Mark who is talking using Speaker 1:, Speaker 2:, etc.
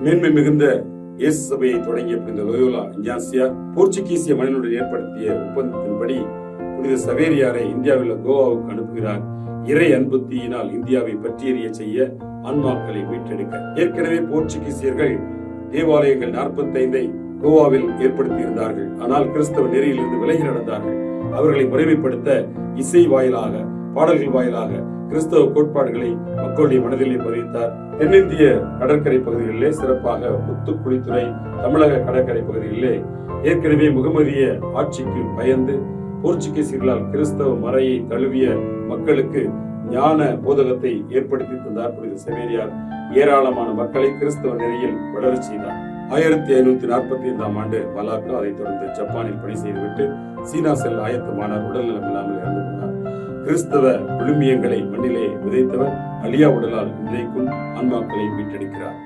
Speaker 1: மேன்மை மிகுந்த இயேசு சபையை தொடங்கிய புனித லோயோலா இஞ்ஞாசியா போர்ச்சுகீசிய மன்னனுடன் ஏற்படுத்திய ஒப்பந்தத்தின்படி புனித சவேரியாரை இந்தியாவில் கோவாவுக்கு அனுப்புகிறார். இறை அன்புத்தியினால் இந்தியாவை பற்றியறிய செய்ய ஆன்மாக்களை மீட்டெடுக்க. ஏற்கனவே போர்ச்சுகீசியர்கள் தேவாலயங்கள் 45 கோவாவில் ஏற்படுத்தி இருந்தார்கள். ஆனால் கிறிஸ்தவ நெறியிலிருந்து விலகி நடந்தார்கள். அவர்களை முறைமைப்படுத்த இசை வாயிலாக, பாடல்கள் வாயிலாக கிறிஸ்தவ கோட்பாடுகளை மக்களுடைய மனதிலே பதித்தார். தென்னிந்திய கடற்கரை பகுதிகளிலே, சிறப்பாக முத்துக்குளித்துறை தமிழக கடற்கரை பகுதிகளிலே ஏற்கனவே முகமதிய ஆட்சிக்கு பயந்து போர்ச்சுகீசியர்களால் கிறிஸ்தவ மறையை தழுவிய மக்களுக்கு ஞான போதகத்தை ஏற்படுத்தி தந்தார் புனித சவேரியார். ஏராளமான மக்களை கிறிஸ்தவ நெறியில் வளரச் செய்தார். 1545ஆம் ஆண்டு மலாக்கா, அதைத் தொடர்ந்து ஜப்பானில் பணி செய்துவிட்டு சீனா செல்ல ஆயத்தமானார். உடல்நலம் இல்லாமல் இறந்து போனார். கிறிஸ்தவ விழுமியங்களை மண்ணிலே விதைத்தவர் அழியா உடலால் இன்றைக்கும் ஆன்மாக்களை மீட்டெடுக்கிறார்.